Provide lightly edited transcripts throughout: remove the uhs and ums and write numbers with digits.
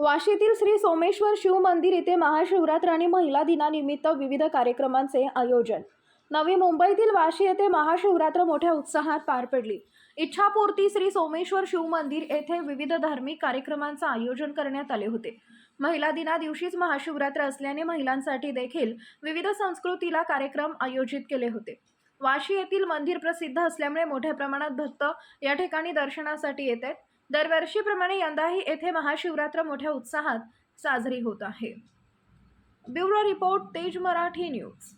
वाशीतील श्री सोमेश्वर शिव मंदिर येथे महाशिवरात्र आणि महिला दिनानिमित्त विविध कार्यक्रमांचे आयोजन। नवी मुंबईतील वाशी येथे महाशिवरात्र मोठ्या उत्साहात पार पडली। इच्छापूर्ती श्री सोमेश्वर शिव मंदिर येथे विविध धार्मिक कार्यक्रमांचे आयोजन करण्यात आले होते। महिला दिना दिवशीच महाशिवरात्र असल्याने महिलांसाठी देखील विविध संस्कृतीला कार्यक्रम आयोजित केले होते। वाशी येथील मंदिर प्रसिद्ध असल्यामुळे मोठ्या प्रमाणात भक्त या ठिकाणी दर्शनासाठी येतात। दरवर्षीप्रमाणे यंदाही येथे महाशिवरात्र मोठ्या उत्साहात साजरी होत आहे। ब्युरो रिपोर्ट, तेज मराठी न्यूज।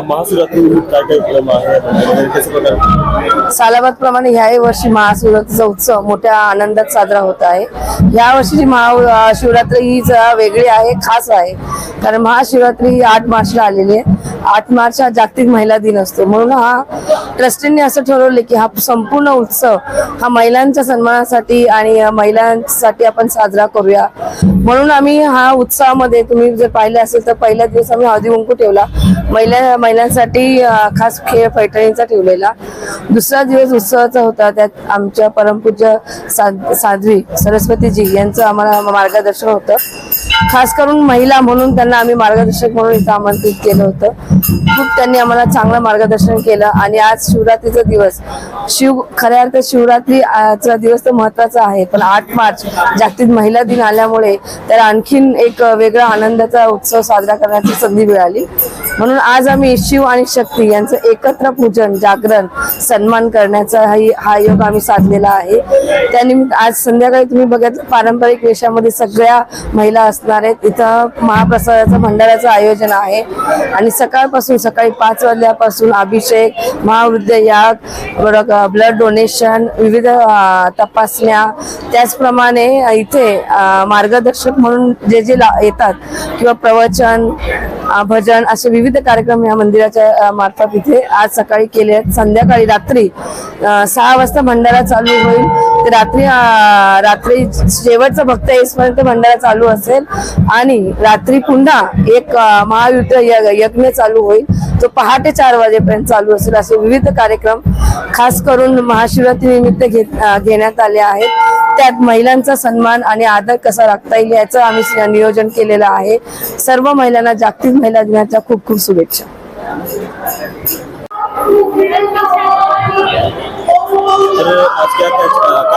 महाशिवरात्री काय उपक्रम आहे? सालाबादप्रमाणे ह्याही वर्षी महाशिवरात्रीचा उत्सव मोठ्या आनंदात साजरा होत आहे। या वर्षीची महाशिवरात्री ही जरा वेगळी आहे, खास आहे, कारण महाशिवरात्री 8 मार्चला आलेली आहे। 8 मार्च हा जागतिक महिला दिन असतो, म्हणून हा ट्रस्टींनी असं ठरवले की हा संपूर्ण उत्सव हा महिलांच्या सन्मानासाठी आणि महिलांसाठी आपण साजरा करूया। म्हणून आम्ही हा उत्सवामध्ये, तुम्ही जर पाहिले असेल तर पहिल्या दिवस आम्ही हळदी कुंकू ठेवला, महिलांसाठी खास खेळ पैठणीचा ठेवलेला। दुसरा दिवस उत्सवाचा होता, त्यात आमच्या परमपूज्य साध्वी सरस्वतीजी यांचं आम्हाला मार्गदर्शन होतं। खास करून महिला म्हणून त्यांना आम्ही मार्गदर्शक म्हणून इथं आमंत्रित केलं होतं। खूप त्यांनी आम्हाला चांगलं मार्गदर्शन केलं आणि आज शिवरात्रीचा दिवस, खऱ्या अर्थात शिवरात्रीचा दिवस तर महत्वाचा आहे, पण 8 मार्च जागतिक महिला दिन आल्यामुळे तर आणखीन एक वेगळा आनंदाचा उत्सव साजरा करण्याची संधी मिळाली। म्हणून आज आम्ही शिव आणि शक्ती यांचं एकत्र पूजन, जागरण, सन्मान करण्याचा हा योग आम्ही साधलेला आहे। त्यानिमित्त आज संध्याकाळी तुम्ही बघितलं पारंपरिक वेशामध्ये सगळ्या महिला असणार आहेत। इथं महाप्रसादाचं भंडाऱ्याचं आयोजन आहे आणि सकाळपासून, सकाळी 5 वाजल्यापासून अभिषेक, महावृद्ध याग, ब्लड डोनेशन, विविध तपासण्या, त्याचप्रमाणे इथे मार्गदर्शक म्हणून जे येतात किंवा प्रवचन, भजन असे विविध कार्यक्रम या मंदिराच्या मार्फत इथे आज सकाळी केले आहेत। संध्याकाळी रात्री 6 वाजता भंडारा चालू होईल, ते रात्री शेवटचा भक्त येईपर्यंत भंडारा चालू असेल आणि रात्री पुन्हा एक महायुद्ध यज्ञ चालू होईल, तो पहाटे 4 वाजेपर्यंत चालू असेल। असे विविध कार्यक्रम खास करून महाशिवरात्री निमित्त घेण्यात आले आहेत। त्यात महिलांचा सन्मान आणि आदर कसा राखता येईल याचं आम्ही नियोजन केलेलं आहे। सर्व महिलांना जागतिक महिला दिनाच्या खूप खूप शुभेच्छा। तर आज काय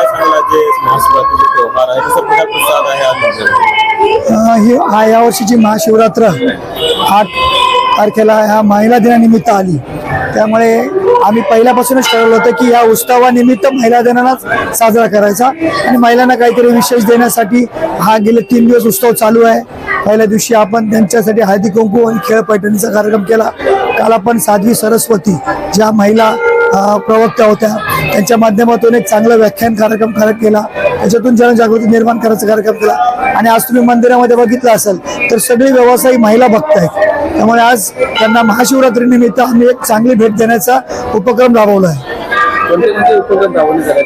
सांगायला जे महाशिवरात्रीचा त्योहार आहे, कसं प्रकार प्रसाद आहे आज? या वर्षीची महाशिवरात्र 8 तारखेला ह्या महिला दिनानिमित्त आली, त्यामुळे आम्ही पहिल्यापासूनच ठरवलं होतं की या उत्सवानिमित्त महिला दिनालाच साजरा करायचा आणि महिलांना काहीतरी विशेष देण्यासाठी हा गेले 3 दिवस उत्सव चालू आहे। पहिल्या दिवशी आपण त्यांच्यासाठी हळदी कुंकू आणि खेळ पैठणीचा कार्यक्रम केला। काल आपण साध्वी सरस्वती ज्या महिला प्रवक्त्या होत्या त्यांच्या माध्यमातून एक चांगला व्याख्यान कार्यक्रम केला, त्याच्यातून जनजागृती निर्माण करायचा कार्यक्रम केला। आणि आज तुम्ही मंदिरामध्ये बघितलं असेल तर सगळे व्यवसायी महिला भक्त आहेत, त्यामुळे आज त्यांना महाशिवरात्री निमित्त आम्ही एक चांगली भेट देण्याचा उपक्रम राबवला आहे। कोणते उपक्रम राबवले जातात?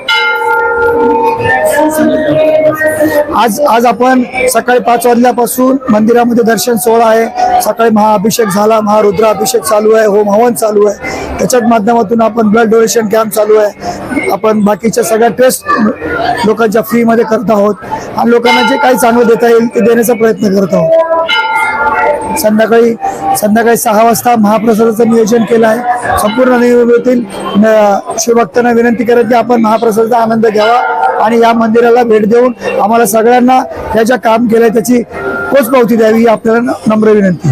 आज आपण सकाळी 5 वाजल्यापासून मंदिरामध्ये दर्शन सोहळा आहे. सकाळी महाअभिषेक झाला, महारुद्राभिषेक चालू आहे, होम हवन चालू आहे. त्याच्याच माध्यमातून आपण ब्लड डोनेशन कॅम्प चालू आहे. आपण बाकीच्या सगळ्या टेस्ट लोकांच्या फ्रीमध्ये करत आहोत आणि लोकांना जे काही चांगलं देता येईल ते देण्याचा प्रयत्न करत आहोत. संध्याकाळी 6 वाजता महाप्रसादाचं नियोजन केलं आहे. संपूर्ण नवयुगीतील शिवभक्तांना विनंती करत की आपण महाप्रसादाचा आनंद घ्यावा आणि या मंदिराला भेट देऊन आम्हाला सगळ्यांना या ज्या काम केलंय त्याची पोचपावती द्यावी ही आपल्याला नम्र विनंती.